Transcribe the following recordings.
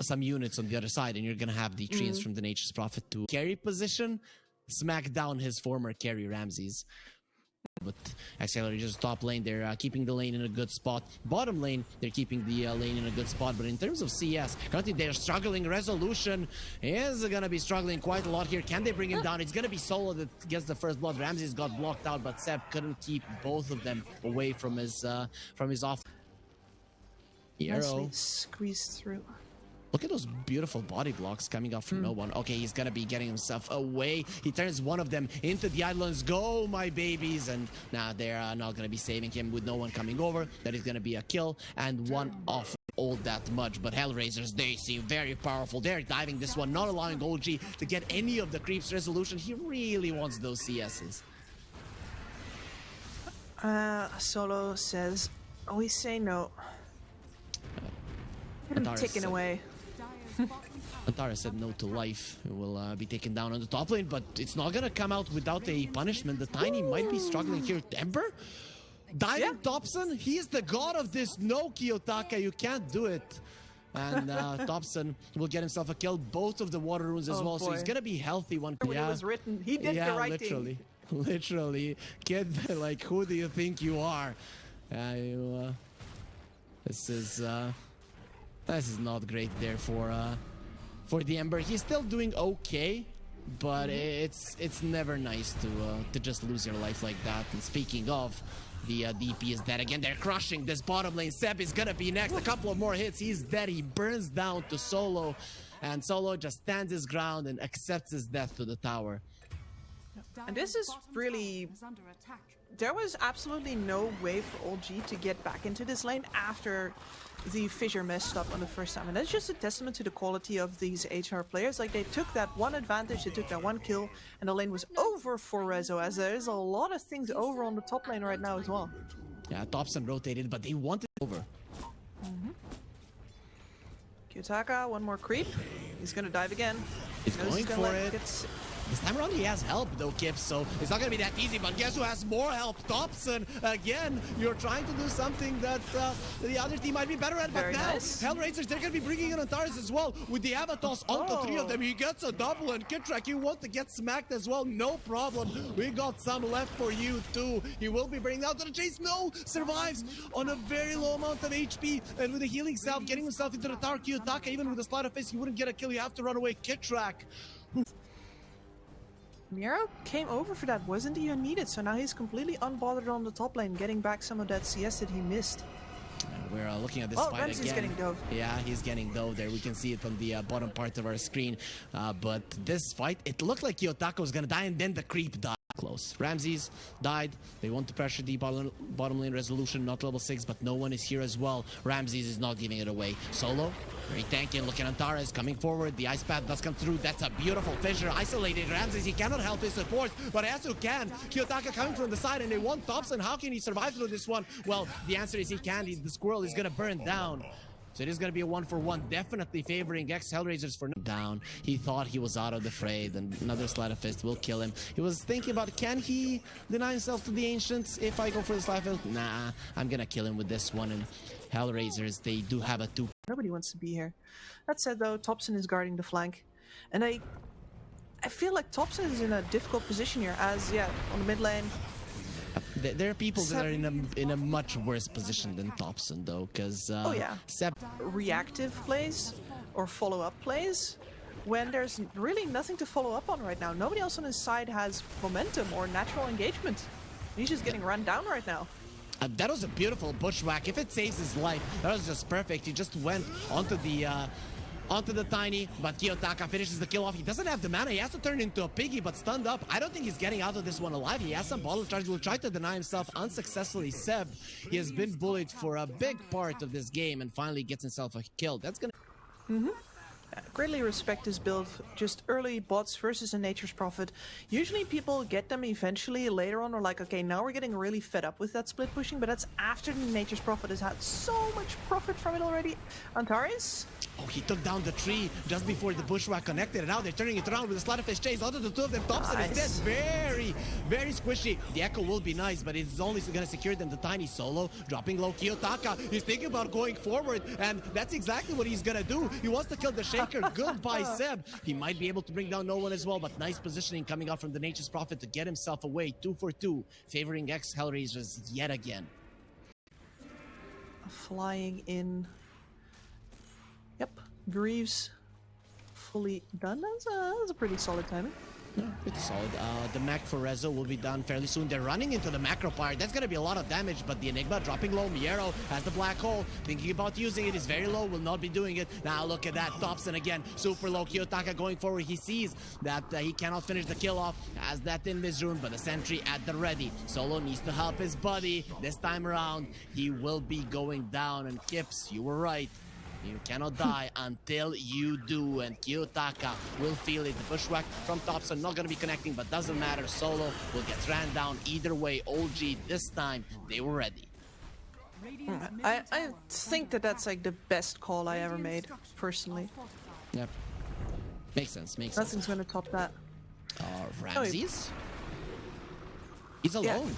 some units on the other side, and you're gonna have the treants from the Nature's Prophet to carry position, smack down his former carry Ramses. But ex-HELLRAISERS top lane, they're keeping the lane in a good spot. Bottom lane, they're keeping the lane in a good spot. But in terms of CS, currently they're struggling. Resolution is going to be struggling quite a lot here. Can they bring him down? It's going to be Solo that gets the first blood. Ramses got blocked out, but Seb couldn't keep both of them away from his off. Nicely squeezed through. Look at those beautiful body blocks coming out from no one. Okay, he's gonna be getting himself away. He turns one of them into the islands. Go, my babies. And now they're not gonna be saving him with no one coming over. That is gonna be a kill and one off all that much. But HELLRAISERS, they seem very powerful. They're diving this one, not allowing OG to get any of the creeps. Resolution, he really wants those CSs. Solo says, we say no. Taken away. Antara said no to life. It will be taken down on the top lane, but it's not gonna come out without a punishment. The Tiny might be struggling here. Ember? Diving Thompson? He is the god of this. No, Kiyotaka, you can't do it. And Thompson will get himself a kill. Both of the water runes as well, so he's gonna be healthy one. When it was written, he did the right thing. Literally. Kid, like, who do you think you are? This is not great there for the Ember. He's still doing okay, but it's never nice to just lose your life like that. And speaking of, the DP is dead again. They're crushing this bottom lane. Seb is gonna be next. A couple of more hits. He's dead. He burns down to Solo, and Solo just stands his ground and accepts his death to the tower. And this is really... There was absolutely no way for OG to get back into this lane after the Fissure messed up on the first time. And that's just a testament to the quality of these HR players. Like, they took that one advantage, they took that one kill, and the lane was over for Rezo, as there is a lot of things over on the top lane right now as well. Yeah, Thompson rotated, but they wanted over. Kiyotaka, one more creep. He's gonna dive again. He's going for it. This time around he has help though, Kip, so it's not gonna be that easy, but guess who has more help? Thompson! Again, you're trying to do something that the other team might be better at, but now HELLRAISERS, they're gonna be bringing in Antares as well. With the Avatos onto three of them, he gets a double, and Kitrak, you want to get smacked as well, no problem. We got some left for you too. He will be bringing out to the chase, no! Survives on a very low amount of HP, and with a healing self, getting himself into the tower. Kiyotaka, even with a slide of face, he wouldn't get a kill, you have to run away. Kitrak. Miro came over for that, wasn't even needed, so now he's completely unbothered on the top lane, getting back some of that CS that he missed. We're looking at this fight Ramsey's again. Getting dove. Yeah, he's getting dove there. We can see it on the bottom part of our screen. But this fight, it looked like Kiyotaka was gonna die, and then the creep died. Close. Ramses died. They want to pressure the bottom lane. Resolution, not level 6, but no one is here as well. Ramses is not giving it away. Solo, very tanky, looking at Antares coming forward. The ice path does come through. That's a beautiful fissure. Isolated Ramses. He cannot help his supports, but Asu can. Kiyotaka coming from the side, and they want Thompson. How can he survive through this one? Well, the answer is he can. The squirrel is going to burn down. So it is going to be a 1-for-1, definitely favoring ex-HELLRAISERS for down. He thought he was out of the fray, and another Sleight of Fist will kill him. He was thinking about, can he deny himself to the Ancients if I go for the Sleight of Fist? Nah, I'm going to kill him with this one. And HELLRAISERS, they do have a 2. Nobody wants to be here. That said though, Thompson is guarding the flank. And I feel like Thompson is in a difficult position here, as, on the mid lane. There are people that are in a much worse position than Thompson, though, because reactive plays or follow-up plays when there's really nothing to follow up on right now. Nobody else on his side has momentum or natural engagement. He's just getting run down right now. That was a beautiful bushwhack. If it saves his life, that was just perfect. He just went onto the Tiny, but Kiyotaka finishes the kill off. He doesn't have the mana. He has to turn into a piggy, but stunned up. I don't think he's getting out of this one alive. He has some bottle charge. He will try to deny himself unsuccessfully. Seb, he has been bullied for a big part of this game and finally gets himself a kill. That's gonna... Greatly respect his build. Just early bots versus a Nature's Prophet. Usually people get them eventually later on, or like, okay, now we're getting really fed up with that split pushing, but that's after the Nature's Prophet has had so much profit from it already. Antares? Oh, he took down the tree just before the bushwhack connected, and now they're turning it around with a sleight of fish chase. Out of the two of them, Thompson is dead. Very, very squishy. The echo will be nice, but it's only going to secure them the tiny solo. Dropping low, Kiyotaka is thinking about going forward, and that's exactly what he's going to do. He wants to kill the Shaker. Goodbye, Seb. He might be able to bring down no one as well, but nice positioning coming out from the Nature's Prophet to get himself away. 2 for 2, favoring ex-HELLRAISERS yet again. Flying in. Yep, Greaves fully done. That's a pretty solid timing. Yeah, pretty solid. The Mac for Rezo will be done fairly soon. They're running into the Macro Pyre. That's going to be a lot of damage, but the Enigma dropping low. Miero has the black hole. Thinking about using it. Is very low. Will not be doing it. Now look at that. Thompson again. Super low. Kiyotaka going forward. He sees that he cannot finish the kill off. Has that in this room, but the sentry at the ready. Solo needs to help his buddy. This time around, he will be going down. And Kips, you were right. You cannot die until you do, and Kiyotaka will feel it. The bushwhack from Thompson not going to be connecting, but doesn't matter. Solo will get ran down either way. OG, this time, they were ready. I think that's like the best call I ever made, personally. Yep. Makes sense, makes sense. Nothing's going to top that. Ramses? He's alone.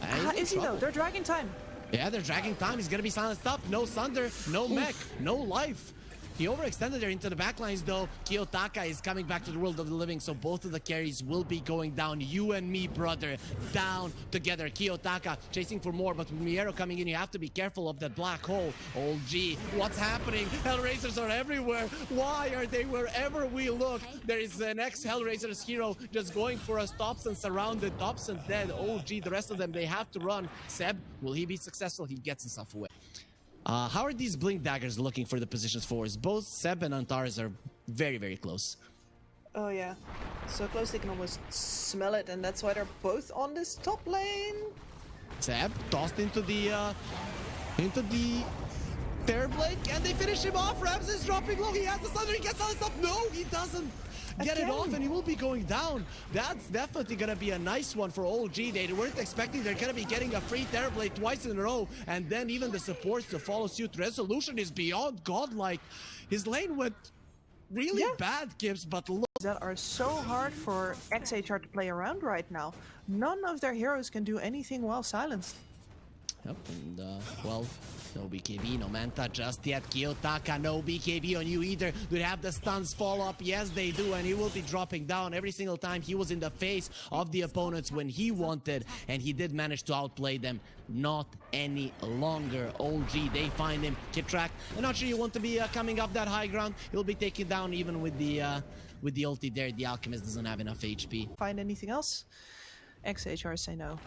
How is he though? They're dragging time. Yeah, they're dragging time. He's gonna be silenced up. No Sunder, no mech, no life. He overextended there into the backlines though. Kiyotaka is coming back to the world of the living, so both of the carries will be going down. You and me, brother, down together. Kiyotaka chasing for more, but with Miero coming in, you have to be careful of that black hole. Oh, gee, what's happening? HELLRAISERS are everywhere. Why are they wherever we look? There is an ex-HELLRAISERS hero just going for us. Thompson surrounded, Thompson dead. Oh, gee, the rest of them, they have to run. Seb, will he be successful? He gets himself away. How are these Blink Daggers looking for the positions forwards? Both Seb and Antares are very, very close. Oh yeah, so close they can almost smell it, and that's why they're both on this top lane. Seb tossed into the Terrorblade, and they finish him off. Rams is dropping low. He has the Thunder. He gets all this up. No, he doesn't get it off, and he will be going down. That's definitely gonna be a nice one for OG. They weren't expecting they're gonna be getting a free Terrorblade twice in a row, and then even the supports to follow suit. Resolution is beyond godlike. His lane went really bad, Gibbs, but look. That are so hard for ex-HR to play around right now. None of their heroes can do anything while silenced. Yep, and well, no BKB, no Manta just yet. Kiyotaka, no BKB on you either. Do they have the stuns fall up? Yes, they do, and he will be dropping down every single time he was in the face of the opponents when he wanted, and he did manage to outplay them. Not any longer. OG, they find him. Kid track. I'm not sure you want to be coming up that high ground. He'll be taken down even with the ulti there. The Alchemist doesn't have enough HP. Find anything else? ex-HR say no.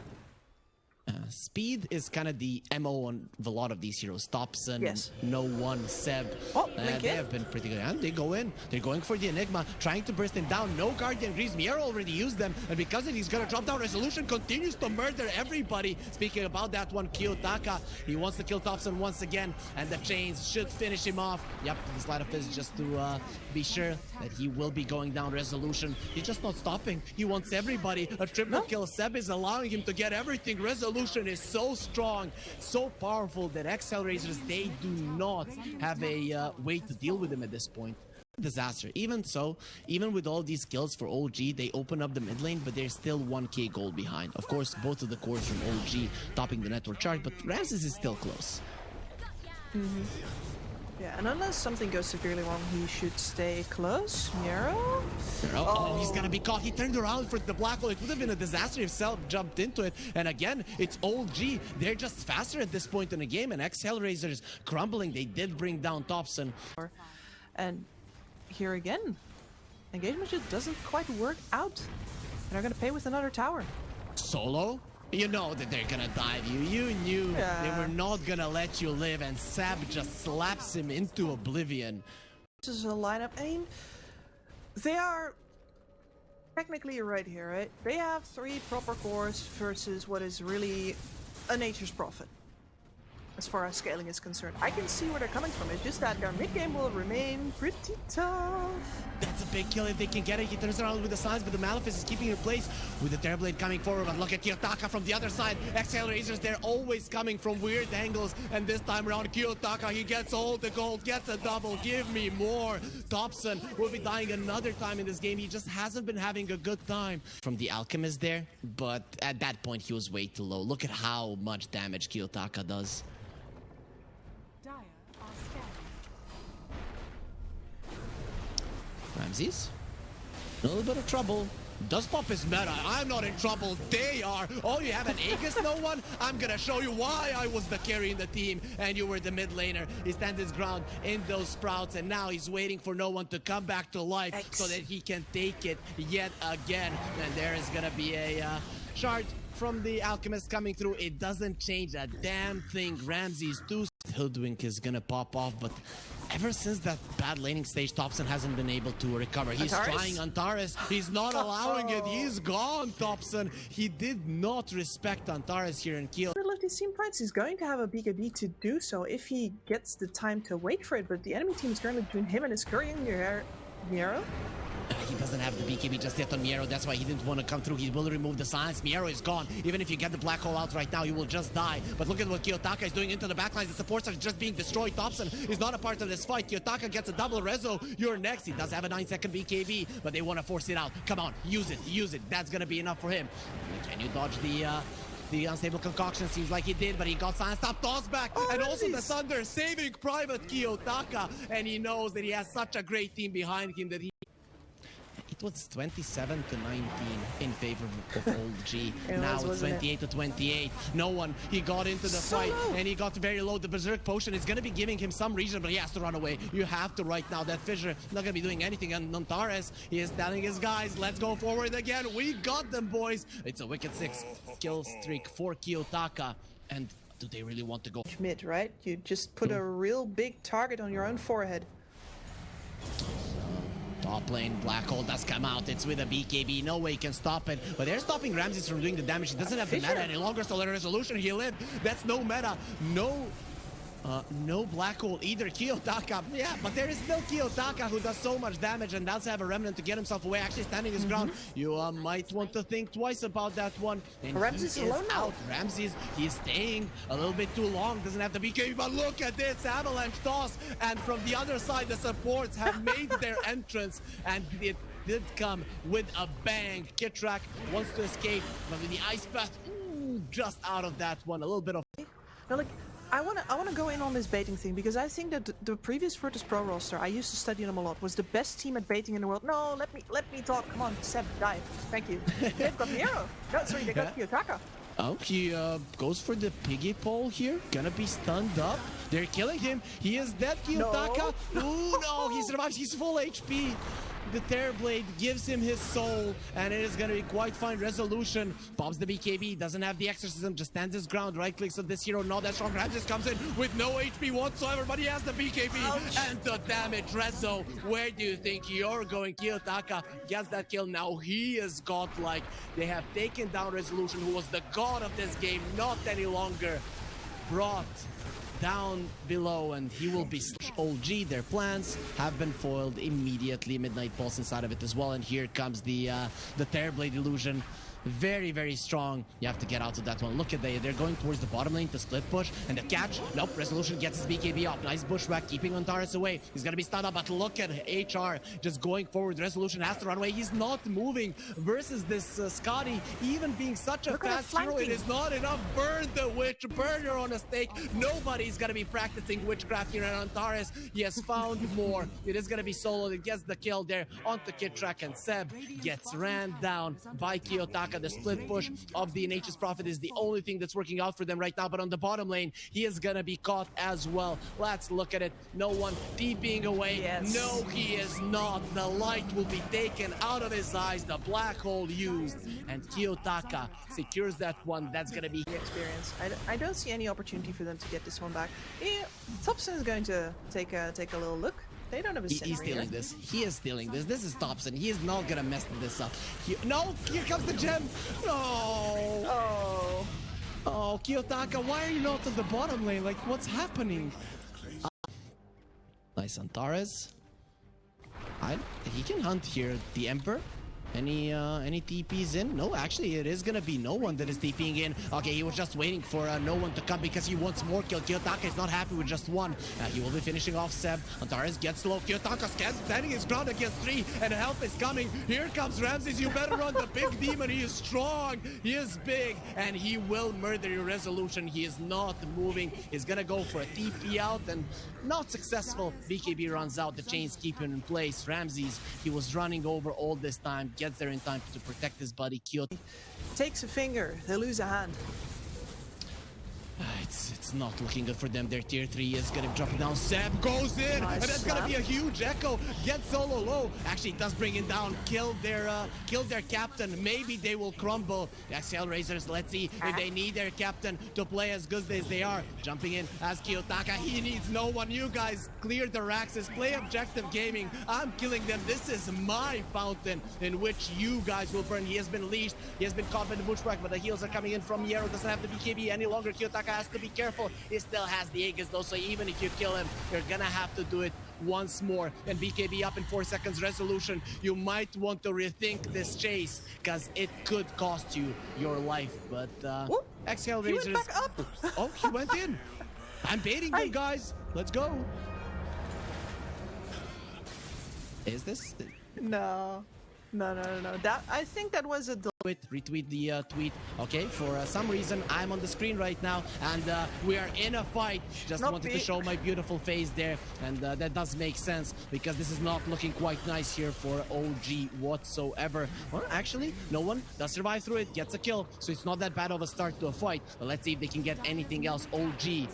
Speed is kind of the MO on a lot of these heroes. Thompson, no one, Seb. Oh, they have been pretty good. And they go in. They're going for the Enigma, trying to burst him down. No Guardian Greaves. Miero already used them. And because of it, he's going to drop down. Resolution continues to murder everybody. Speaking about that one, Kiyotaka, he wants to kill Thompson once again. And the chains should finish him off. Yep, the slide of fist just to be sure that he will be going down. Resolution, he's just not stopping. He wants everybody. A triple kill. Seb is allowing him to get everything. Resolution is so strong, so powerful that ex-HELLRAISERS, they do not have a way to deal with him at this point. Disaster. Even so, even with all these kills for OG, they open up the mid lane, but they're still 1k gold behind. Of course, both of the cores from OG topping the network chart, but Ramses is still close. Yeah, and unless something goes severely wrong, he should stay close. Miero? Oh, he's gonna be caught. He turned around for the black hole. It would have been a disaster if Self jumped into it. And again, it's OG. They're just faster at this point in the game, and ex-HELLRAISERS crumbling. They did bring down Thompson. And here again, engagement just doesn't quite work out. And they're gonna pay with another tower. Solo? You know that they're gonna dive you. You knew they were not gonna let you live, and Sab just slaps him into oblivion. This is a lineup. I mean, they are technically right here, right? They have 3 proper cores versus what is really a Nature's Prophet. as far as scaling is concerned. I can see where they're coming from. It's just that their mid game will remain pretty tough. That's a big kill if they can get it. He turns around with the signs, but the Malefice is keeping in place with the Terrorblade coming forward. But look at Kiyotaka from the other side. Ex-HELLRAISERS, they're always coming from weird angles. And this time around, Kiyotaka, he gets all the gold, gets a double. Give me more. Thompson will be dying another time in this game. He just hasn't been having a good time. From the Alchemist there, but at that point, he was way too low. Look at how much damage Kiyotaka does. Ramses, a little bit of trouble. Does pop his meta. I'm not in trouble. They are. Oh, you have an Aegis, no one? I'm gonna show you why I was the carry in the team and you were the mid laner. He stands his ground in those sprouts and now he's waiting for no one to come back to life so that he can take it yet again. And there is gonna be a shard from the Alchemist coming through. It doesn't change a damn thing. Ramses 2. Hoodwink is gonna pop off, but ever since that bad laning stage, Thompson hasn't been able to recover. He's trying Antares. He's not allowing it. He's gone, Thompson. He did not respect Antares here in Kiel. Look, these team fights, he's going to have a BKB to do so if he gets the time to wait for it, but the enemy team is currently between him and his courier, Miero. He doesn't have the BKB just yet on Miero. That's why he didn't want to come through. He will remove the silence. Miero is gone. Even if you get the black hole out right now, you will just die. But look at what Kiyotaka is doing into the backlines. The supports are just being destroyed. Thompson is not a part of this fight. Kiyotaka gets a double rezo. You're next. He does have a 9-second BKB, but they want to force it out. Come on, use it, use it. That's going to be enough for him. Can you dodge the unstable concoction? Seems like he did, but he got silence. Stop, toss back, and also the Sunder saving Private Kiyotaka. And he knows that he has such a great team behind him that he... It was 27 to 19 in favor of Old G. Now it's 28 to 28. No one. He got into the fight and he got very low. The Berserk Potion is going to be giving him some region, but he has to run away. You have to right now. That Fissure not going to be doing anything. And Antares, he is telling his guys, let's go forward again. We got them, boys. It's a wicked 6 kill streak for Kiyotaka. And do they really want to go mid, right? You just put a real big target on your own forehead. Top lane, Black Hole does come out. It's with a BKB. No way he can stop it. But they're stopping Ramses from doing the damage. He doesn't have the meta any longer, so the resolution he lived. That's no meta. No Black Hole either. Kiyotaka, yeah, but there is still Kiyotaka who does so much damage and does have a remnant to get himself away, actually standing his ground. You might want to think twice about that one. And Ramses is alone out. Ramses, he's staying a little bit too long. Doesn't have the BKB, but look at this avalanche toss. And from the other side, the supports have made their entrance, and it did come with a bang. Kitrak wants to escape, but with the ice path, just out of that one. A little bit of... Now, like, I wanna go in on this baiting thing because I think that the previous Virtus Pro roster, I used to study them a lot, was the best team at baiting in the world. No, let me talk. Come on, Seb, dive. Thank you. They've got Miero. No, sorry, they got Kiyotaka. Oh, he goes for the piggy pole here. Gonna be stunned up. They're killing him. He is dead, Kiyotaka. No. Ooh, no, he survives. He's full HP. The Terrorblade gives him his soul, and it is going to be quite fine. Resolution pops the BKB, doesn't have the exorcism, just stands his ground, right clicks on this hero, not that strong. Ramses comes in with no HP whatsoever, but he has the BKB. Ouch. And the damage. Rezo, where do you think you're going? Kiyotaka gets that kill. Now he is godlike. They have taken down Resolution, who was the god of this game, not any longer. Brought down below, and he will be OG. Their plans have been foiled immediately. Midnight Pulse inside of it as well, and here comes the Terrorblade illusion. Very, very strong. You have to get out of that one. Look at they're going towards the bottom lane to split push, and the catch. Nope, Resolution gets his BKB off. Nice bushwhack, keeping Antares away. He's gonna be stunned up, but look at HR just going forward. Resolution has to run away. He's not moving versus this Scotty, even being such a fast hero. It is not enough. Burn the witch, burn her on a stake. Nobody's gonna be practicing witchcraft here, and Antares, he has found more. It is gonna be solo that gets the kill there onto Kitrak, and Seb gets ran down by Kiyotaka. The split push of the Nature's Prophet is the only thing that's working out for them right now, but on the bottom lane, he is gonna be caught as well. Let's look at it. No one TPing away. Yes. No, he is not. The light will be taken out of his eyes. The black hole used, and Kiyotaka secures that one. That's gonna be the experience. I don't see any opportunity for them to get this one back. Yeah, Thompson is going to take a little look. They don't have a He's stealing this. He is stealing this. This is Thompson. He is not gonna mess this up. No, here comes the gem. No. Oh. Oh, Kiyotaka, why are you not on the bottom lane? Like, what's happening? Nice Antares. He can hunt here. The Emperor. Any TPs in? No, actually, it is gonna be no one that is TPing in. Okay, he was just waiting for no one to come because he wants more kill. Kiyotaka is not happy with just one. He will be finishing off Seb. Antares gets low. Kiyotaka standing his ground against 3, and help is coming. Here comes Ramses. You better run. The big demon. He is strong. He is big, and he will murder your resolution. He is not moving. He's gonna go for a TP out, and not successful. BKB runs out. The chains keep him in place. Ramses, he was running over all this time. Gets there in time to protect his buddy. Kyoto takes a finger, they lose a hand. It's not looking good for them. Their tier 3 is gonna be dropping down. Seb goes in, nice, and that's gonna be a huge echo. Get solo low. Actually, it does bring him down. Kill their captain. Maybe they will crumble. The ex-HELLRAISERS, let's see if they need their captain to play as good as they are. Jumping in as Kiyotaka. He needs no one. You guys clear the Raxes. Play objective gaming. I'm killing them. This is my fountain in which you guys will burn. He has been leashed. He has been caught by the bushwhack, but the heals are coming in from Yero. Doesn't have the BKB any longer. Kiyotaka has to be careful. He still has the Aegis though, so even if you kill him, you're gonna have to do it once more. And BKB up in 4 seconds. Resolution, you might want to rethink this chase because it could cost you your life. But ex-HELLRAISERS, he went back up. Oh, he went in. I'm baiting you guys. Let's go. Is this? No. That, I think that was a retweet the tweet. Okay, for some reason I'm on the screen right now, and we are in a fight. Just wanted to show my beautiful face there, and that does make sense because this is not looking quite nice here for OG whatsoever. Well, actually, no one does survive through it, gets a kill, so it's not that bad of a start to a fight. But let's see if they can get anything else. OG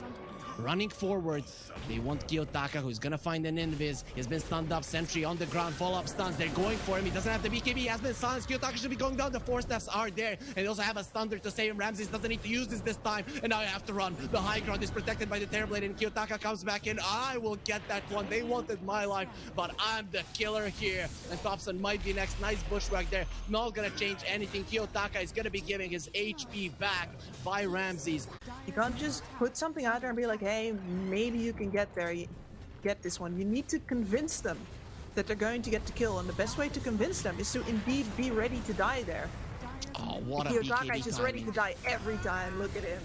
running forward. They want Kiyotaka, who's gonna find an invis. He's been stunned up. Sentry on the ground. Follow-up stuns. They're going for him. He doesn't have the BKB. He has been silenced. Kiyotaka should be going down. The 4 steps are there. And they also have a thunder to save him. Ramses doesn't need to use this time. And now I have to run. The high ground is protected by the Terrorblade, and Kiyotaka comes back in. I will get that one. They wanted my life, but I'm the killer here. And Thompson might be next. Nice bushwhack there. Not gonna change anything. Kiyotaka is gonna be giving his HP back by Ramses. You can't just put something out there and be like, hey, maybe you can get there. Get this one. You need to convince them that they're going to get the kill, and the best way to convince them is to indeed be ready to die there. Oh, what a Kiyotaka BKB is just timing. ready to die every time. Look at him.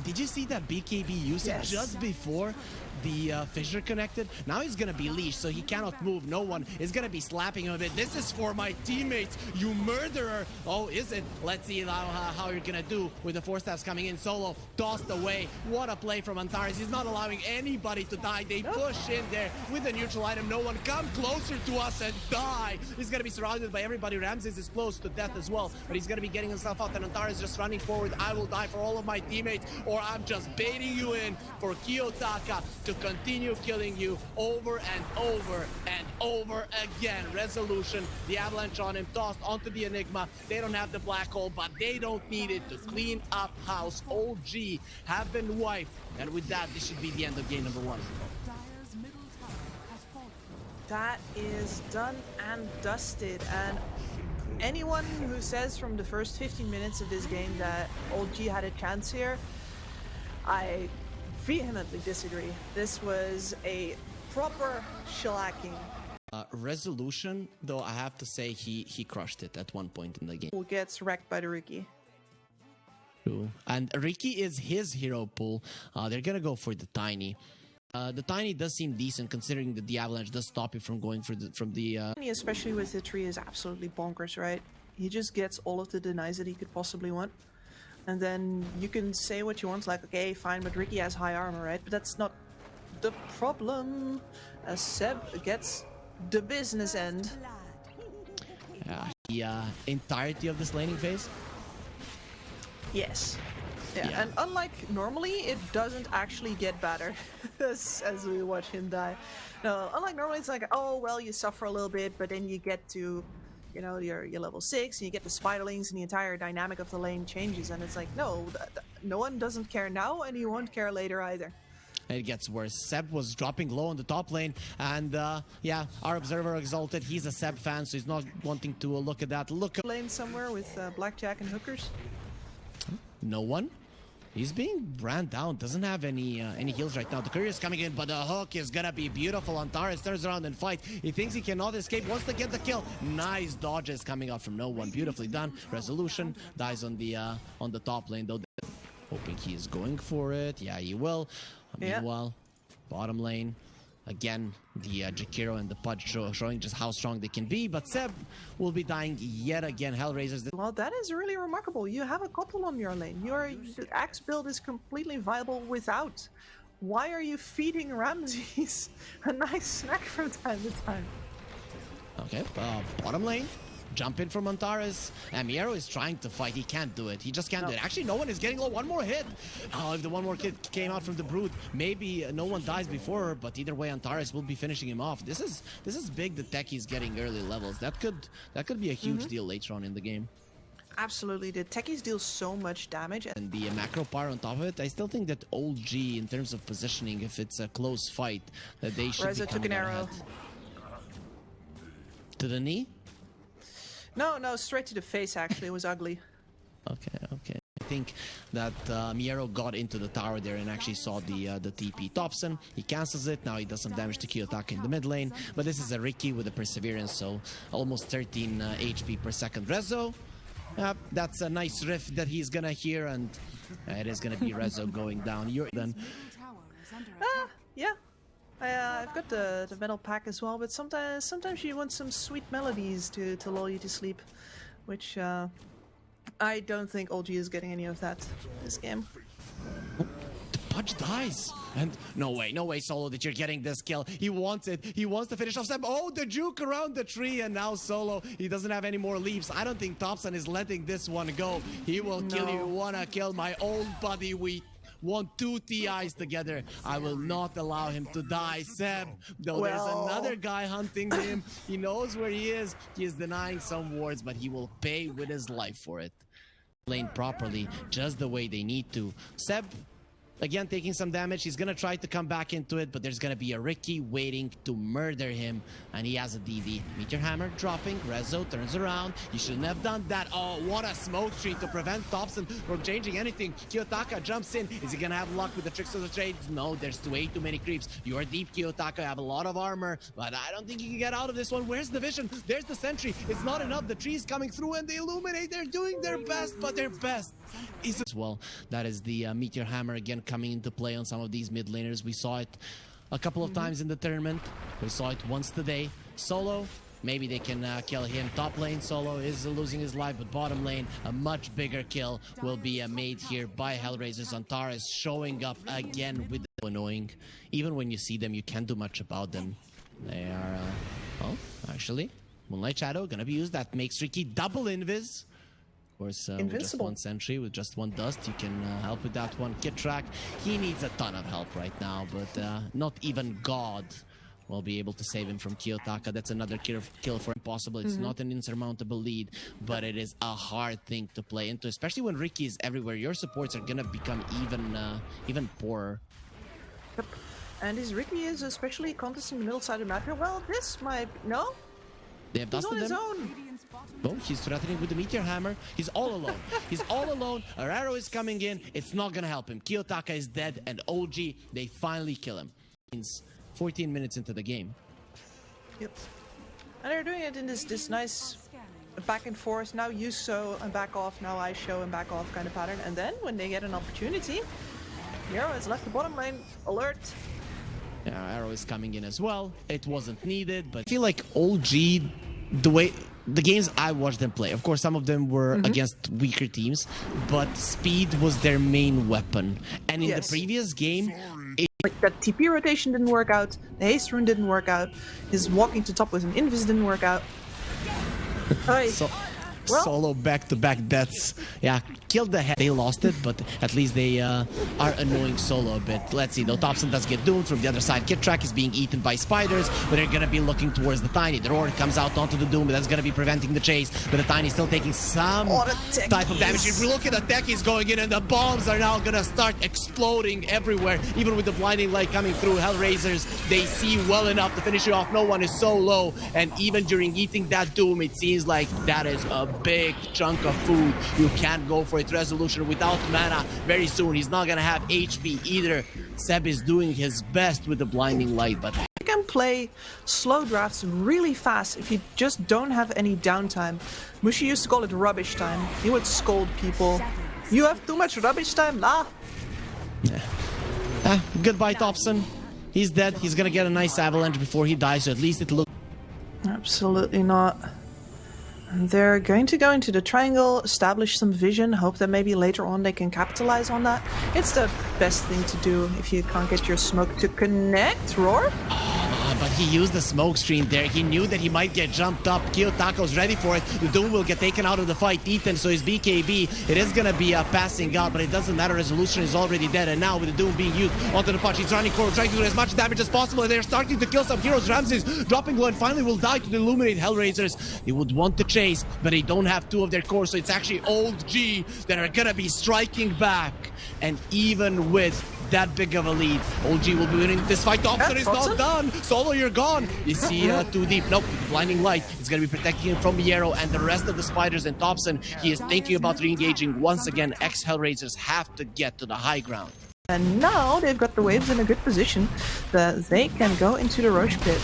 Did you see that BKB usage just before the fissure connected? Now he's gonna be leashed, so he cannot move. No one is gonna be slapping him a bit. This is for my teammates, you murderer. Oh, is it? Let's see how you're gonna do with the 4 steps coming in. Solo tossed away. What a play from Antares. He's not allowing anybody to die. They push in there with a neutral item. No one come closer to us and die. He's gonna be surrounded by everybody. Ramses is close to death as well, but he's gonna be getting himself out, and Antares just running forward. I will die for all of my teammates, or I'm just baiting you in for Kiyotaka to continue killing you over and over and over again. Resolution, the avalanche on him, tossed onto the Enigma. They don't have the black hole, but they don't need it to clean up house. OG have been wiped, and with that, this should be the end of game number 1. That is done and dusted, and anyone who says from the first 15 minutes of this game that OG had a chance here, I vehemently disagree. This was a proper shellacking. Resolution, though, I have to say he crushed it at one point in the game. Who gets wrecked by the Riki. True. And Riki is his hero pool. They're gonna go for the Tiny. The Tiny does seem decent considering that the Avalanche does stop you from going for the Especially with the tree is absolutely bonkers, right? He just gets all of the denies that he could possibly want. And then you can say what you want, like, okay, fine, but Riki has high armor, right? But that's not the problem, as Seb gets the business end. The entirety of this laning phase? Yes. Yeah, and unlike normally, it doesn't actually get better as we watch him die. No, unlike normally, it's like, oh, well, you suffer a little bit, but then you get to, you know, your level 6, and you get the spiderlings, and the entire dynamic of the lane changes, and it's like, no, no one doesn't care now, and he won't care later either. It gets worse. Seb was dropping low on the top lane, and yeah, our observer exalted. He's a Seb fan, so he's not wanting to look at that. Look at lane somewhere with blackjack and hookers. No one. He's being ran down, doesn't have any heals right now. The courier is coming in, but the hook is gonna be beautiful. Antares turns around and fight. He thinks he cannot escape, wants to get the kill. Nice dodges coming out from no one. Beautifully done. Resolution dies on the top lane, though. Hoping he is going for it. Yeah, he will. Meanwhile, bottom lane. Again, the Jakiro and the Pudge showing just how strong they can be, but Seb will be dying yet again. Hellraisers. Well, that is really remarkable. You have a couple on your lane. Your axe build is completely viable without. Why are you feeding Ramses a nice snack from time to time? Okay, bottom lane. Jump in from Antares. And Miero is trying to fight. He can't do it. He just can't do it. Actually, no one is getting low. One more hit. Oh, if the one more hit came out from the Brood, maybe no one dies before her, but either way, Antares will be finishing him off. This is big. The Techie's getting early levels. That could be a huge deal later on in the game. Absolutely. The Techies deal so much damage. And the macro power on top of it, I still think that OG, in terms of positioning, if it's a close fight, that they should Reza be coming took an arrow. ahead. To the knee? No, straight to the face, actually. It was ugly. Okay. I think that Miero got into the tower there and actually saw the TP. Thompson, he cancels it. Now he does some damage to Kiyotaka in the mid lane. But this is a Ricky with a Perseverance, so almost 13 HP per second. Rezo, that's a nice riff that he's gonna hear, and it is gonna be Rezo going down. You're then. Yeah. I've got the metal pack as well, but sometimes you want some sweet melodies to lull you to sleep, which I don't think OG is getting any of that this game. The Pudge dies, and no way, Solo, that you're getting this kill. He wants it. He wants to finish off Sam. Oh, the juke around the tree, and now Solo, he doesn't have any more leaves. I don't think Thompson is letting this one go. He will kill you. Wanna kill my old buddy? We want 2 TIs together. I will not allow him to die. Seb, though, there's another guy hunting him. He knows where he is. He is denying some wards, but he will pay with his life for it. Lane properly, just the way they need to. Seb, again, taking some damage. He's gonna try to come back into it, but there's gonna be a Ricky waiting to murder him, and he has a DD. Meteor Hammer dropping. Rezo turns around. You shouldn't have done that. Oh, what a smoke screen to prevent Thompson from changing anything. Kiyotaka jumps in. Is he gonna have luck with the tricks of the trade? No, there's way too many creeps. You are deep, Kiyotaka. You have a lot of armor, but I don't think you can get out of this one. Where's the vision? There's the sentry. It's not enough. The tree's coming through, and they illuminate. They're doing their best, but their best is as well. That is the Meteor Hammer again coming into play on some of these mid laners. We saw it a couple of times in the tournament. We saw it once today. Solo, maybe they can kill him. Top lane, Solo is losing his life, but bottom lane, a much bigger kill will be made here by Hellraisers. Antares showing up again with the annoying. Even when you see them, you can't do much about them. They are, oh, actually, Moonlight Shadow gonna be used. That makes Ricky double invis. Of course, with just one sentry, with just one dust, you can help with that one. Kid Track, he needs a ton of help right now, but not even God will be able to save him from Kiyotaka. That's another kill for impossible. It's not an insurmountable lead, but it is a hard thing to play into, especially when Ricky is everywhere. Your supports are gonna become even poorer. Yep. And his Ricky is especially contesting the middle side of the map here. Well, this might... No? They have dusted him. Oh, he's threatening with the Meteor Hammer. He's all alone. He's all alone. Our arrow is coming in. It's not gonna help him. Kiyotaka is dead, and OG, they finally kill him. It's 14 minutes into the game. Yep. And they're doing it in this nice back and forth. Now you show and back off. Now I show and back off kind of pattern. And then when they get an opportunity, Arrow has left the bottom lane. Alert. Yeah, arrow is coming in as well. It wasn't needed, but I feel like OG, the games I watched them play, of course some of them were against weaker teams, but speed was their main weapon. And in the previous game, like that TP rotation didn't work out, the haste rune didn't work out, his walking to top with an invis didn't work out. Solo back-to-back deaths. Yeah, killed the head. They lost it, but at least they are annoying Solo a bit. Let's see, though. Thompson does get doomed from the other side. Kid Track is being eaten by spiders, but they're gonna be looking towards the Tiny. The Roar comes out onto the Doom, but that's gonna be preventing the chase. But the Tiny still taking some type of damage. If we look at the techies going in, and the bombs are now gonna start exploding everywhere, even with the blinding light coming through. Hellraisers, they see well enough to finish it off. No one is so low, and even during eating that Doom, it seems like that is a big chunk of food. You can't go for it. Resolution without mana very soon. He's not gonna have HP either. Seb is doing his best with the blinding light, but You can play slow drafts really fast if you just don't have any downtime. Mushi used to call it rubbish time. He would scold people. You have too much rubbish time? Nah. Goodbye, Thompson. He's dead. He's gonna get a nice avalanche before he dies, so at least it looks... Absolutely not. They're going to go into the triangle, establish some vision, hope that maybe later on they can capitalize on that. It's the best thing to do if you can't get your smoke to connect. Roar? But he used the smoke screen there. He knew that he might get jumped up. Kiyotako's ready for it. The Doom will get taken out of the fight. Ethan, so his BKB, it is going to be passing out, but it doesn't matter. Resolution is already dead, and now with the Doom being used onto the punch, he's running forward, trying to do as much damage as possible, and they're starting to kill some heroes. Ramses dropping low and finally will die to the Illuminate Hellraisers. They would want to chase, but they don't have two of their core, so it's actually Old G that are going to be striking back. And even with that big of a lead, Old G will be winning this fight. Thompson is not done. Solo, you're gone. You see too deep. Nope, blinding light. It's going to be protecting him from the arrow and the rest of the spiders. And Thompson, he is thinking about re-engaging once again. Ex-Hellraisers have to get to the high ground. And now they've got the waves in a good position that they can go into the Roche pit.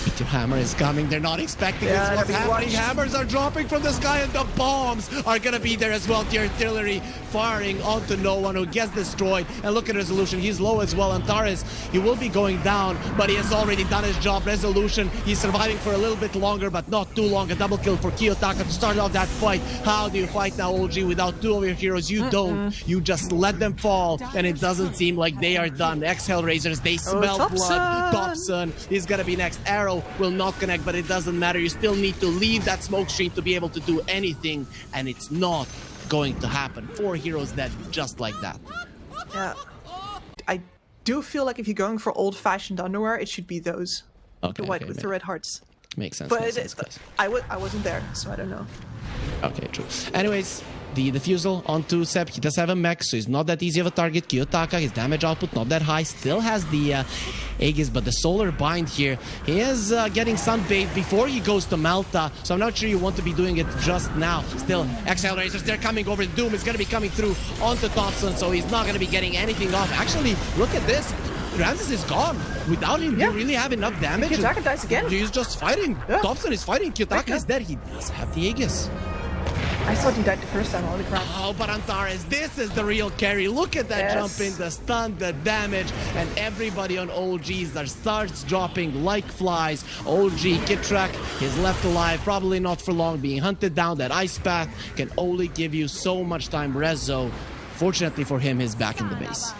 Meteor Hammer is coming. They're not expecting this. What's happening? Hammers are dropping from the sky and the bombs are going to be there as well. The artillery firing onto no one who gets destroyed. And look at Resolution. He's low as well. Antares, he will be going down, but he has already done his job. Resolution, he's surviving for a little bit longer, but not too long. A double kill for Kiyotaka to start off that fight. How do you fight now, OG, without two of your heroes? You don't. You just let them fall, and it doesn't seem like they are done. Ex-Hellraisers, they smell blood. Thompson is going to be next. Arrow will not connect, but it doesn't matter. You still need to leave that smoke screen to be able to do anything, and it's not going to happen. 4 heroes dead just like that. Yeah. I do feel like if you're going for old-fashioned underwear, it should be those. Okay, the white with the red hearts. Makes sense. But makes sense. I wasn't there, so I don't know. Okay, true. Anyways, the defusal onto Seb. He does have a mech, so he's not that easy of a target. Kiyotaka, his damage output not that high. Still has the Aegis, but the solar bind here. He is getting sunbathed before he goes to Malta, so I'm not sure you want to be doing it just now. Still, ex-Hellraisers, they're coming over. Doom is going to be coming through onto Thompson, so he's not going to be getting anything off. Actually, look at this. Ramses is gone. Without him, you really have enough damage. Kiyotaka dies again. He's just fighting. Thompson is fighting. Kiyotaka is dead. He does have the Aegis. I thought he died the first time, holy crap. Oh, but Antares, this is the real carry. Look at that jump in, the stun, the damage, and everybody on OGs that starts dropping like flies. OG, Kitrak is left alive, probably not for long, being hunted down. That ice path can only give you so much time. Rezo, fortunately for him, is back in the base.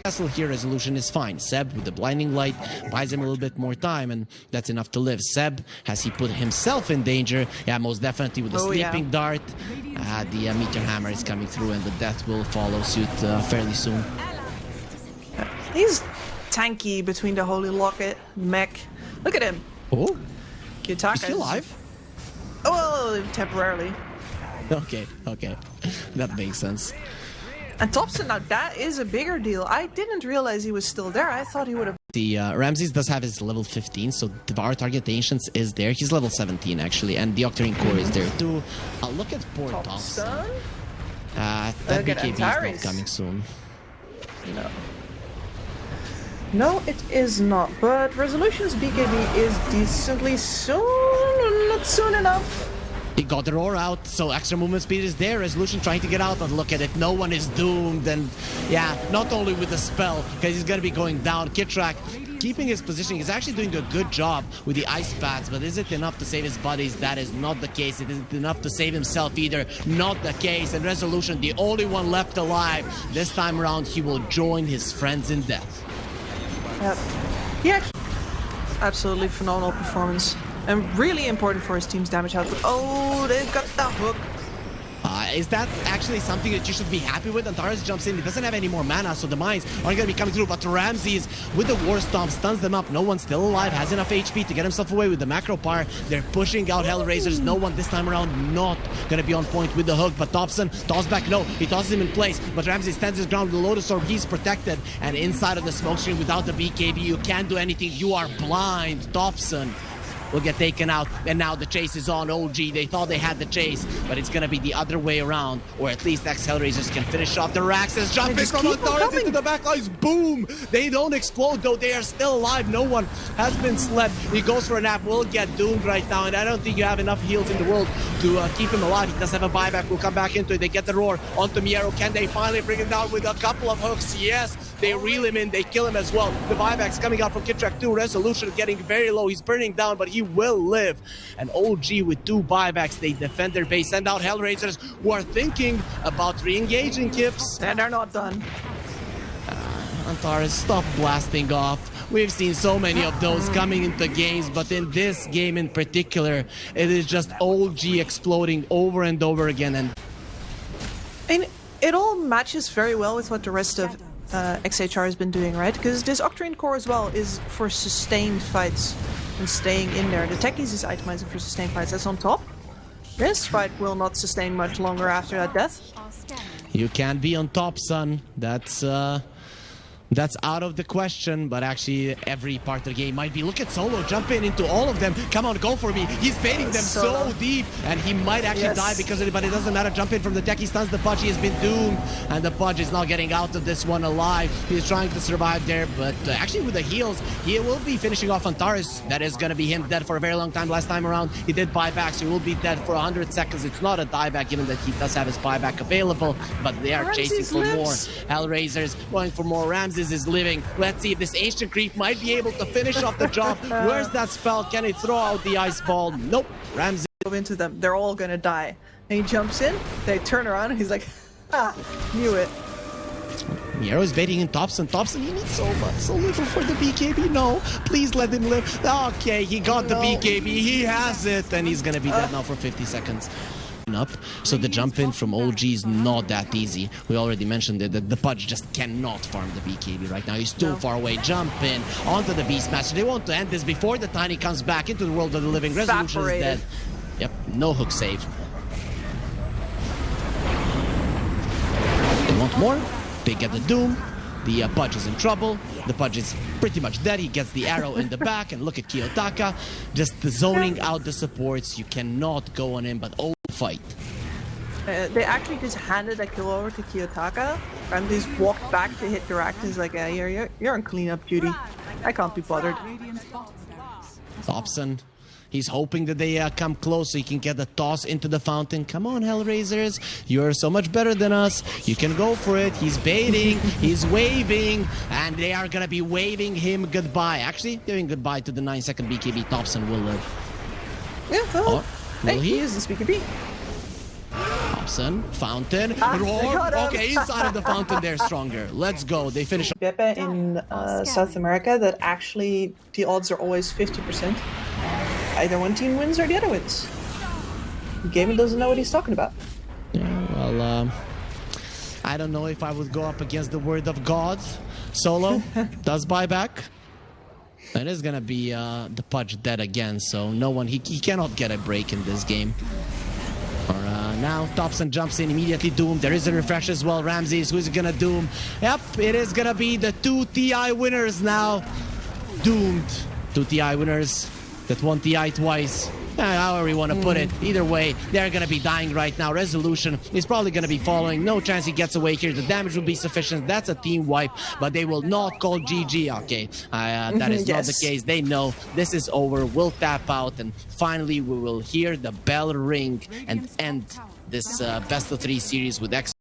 Castle here, Resolution is fine. Seb with the blinding light buys him a little bit more time, and that's enough to live. Seb, has he put himself in danger? Yeah, most definitely with the sleeping dart. The Meteor Hammer is coming through, and the death will follow suit fairly soon. He's tanky between the Holy Locket, mech. Look at him. Oh, Kiyotaka is he alive? Oh, well, temporarily. Okay, that makes sense. And Thompson, now that is a bigger deal. I didn't realize he was still there. I thought he would have. The Ramses does have his level 15, so our target Ancients is there. He's level 17 actually, and the Octarine Core is there too. Look at poor Thompson. That BKB is not coming soon. No, it is not. But Resolution's BKB is decently soon. Not soon enough. He got the roar out, so extra movement speed is there. Resolution trying to get out, but look at it. No one is doomed. And yeah, not only with the spell, because he's going to be going down. Kitrak keeping his position. He's actually doing a good job with the ice pads, but is it enough to save his buddies? That is not the case. It isn't enough to save himself either. Not the case. And Resolution, the only one left alive. This time around, he will join his friends in death. Yep. Yeah. Absolutely phenomenal performance. And really important for his team's damage output. Oh, they've got the hook. Is that actually something that you should be happy with? Antares jumps in. He doesn't have any more mana, so the mines aren't going to be coming through. But Ramses, with the War Stomp, stuns them up. No one's still alive, has enough HP to get himself away with the macro power. They're pushing out Hellraisers. No one this time around not going to be on point with the hook. But Thompson toss back. No, he tosses him in place. But Ramses stands his ground with the Lotus Orb. He's protected. And inside of the smoke screen without the BKB, you can't do anything. You are blind, Thompson. will get taken out, and now the chase is on OG. They thought they had the chase, but it's gonna be the other way around, or at least ex-HELLRAISERS can finish off the Raxes. Jumping from Antares into the backlines, boom! They don't explode though, they are still alive. No one has been slept. He goes for a nap, will get doomed right now, and I don't think you have enough heals in the world to keep him alive. He does have a buyback, we'll come back into it. They get the roar onto Miero. Can they finally bring him down with a couple of hooks? Yes, they reel him in, they kill him as well. The buyback's coming out from Kitrak 2. Resolution getting very low, he's burning down, but he will live. And OG with 2 buybacks, they defend their base, send out HELLRAISERS, who are thinking about re-engaging Kips. And they're not done. Antares, stop blasting off. We've seen so many of those coming into games, but in this game in particular, it is just OG exploding over and over again. And it all matches very well with what the rest of ex-HR has been doing, right? Because this Octarine core as well is for sustained fights and staying in there. The techies is itemizing for sustained fights. That's on top. This fight will not sustain much longer after that death. You can't be on top, son. That's out of the question, but actually every part of the game might be. Look at Solo jumping into all of them. Come on, go for me. He's baiting them so deep, and he might actually die because of it, but it doesn't matter. Jump in from the deck. He stuns the Pudge. He has been doomed, and the Pudge is not getting out of this one alive. He's trying to survive there, but actually with the heals, he will be finishing off Antares. That is going to be him dead for a very long time. Last time around, he did buyback, so he will be dead for 100 seconds. It's not a dieback, given that he does have his buyback available, but they are chasing for more. HELLRAISERS going for more. Ramses is living. Let's see if this ancient creep might be able to finish off the job. Where's that spell? Can he throw out the ice ball? Nope. Ramses into them. They're all gonna die. And he jumps in. They turn around and he's like, ah, knew it. Miero is baiting in Thompson. Thompson, he needs so much, so little for the BKB. No, please let him live. Okay, he got the BKB. He has it, and he's gonna be dead now for 50 seconds. Up, so the jump in from OG is not that easy. We already mentioned it, that the Pudge just cannot farm the BKB right now. He's too far away. Jump in onto the Beast Master. They want to end this before the Tiny comes back into the world of the living. Resolution is dead. Yep, no hook save. They want more. They get the Doom. The Pudge is in trouble. The Pudge is pretty much dead. He gets the arrow in the back, and look at Kiyotaka, just zoning out the supports. You cannot go on him, but fight. They actually just handed a kill over to Kiyotaka, and just walked back to hit the rack. He's like, yeah, you're on cleanup duty. I can't be bothered. Thompson, he's hoping that they come close so he can get the toss into the fountain. Come on, HELLRAISERS, you're so much better than us. You can go for it. He's baiting, he's waving, and they are gonna be waving him goodbye. Actually, giving goodbye to the 9-second BKB. Thompson will live. Yeah, well, will he? He uses the BKB. Thompson, fountain, roar. Okay, inside of the fountain, they're stronger. Let's go. They finish. Pepe in South America, that actually the odds are always 50%. Either one team wins or the other wins. Gaiman doesn't know what he's talking about. Yeah, well, I don't know if I would go up against the word of God. Solo does buyback. It is gonna be the Pudge dead again, so no one, he cannot get a break in this game. Or now Thompson jumps in immediately. Doom. There is a refresh as well. Ramses, who's gonna doom? Yep, it is gonna be the 2 TI winners now. Doomed. 2 TI winners that won TI twice. However you want to put it. Either way, they're going to be dying right now. Resolution is probably going to be following. No chance he gets away here. The damage will be sufficient. That's a team wipe, but they will not call GG. Okay, that is not the case. They know this is over. We'll tap out, and finally we will hear the bell ring and end this best of 3 series with X.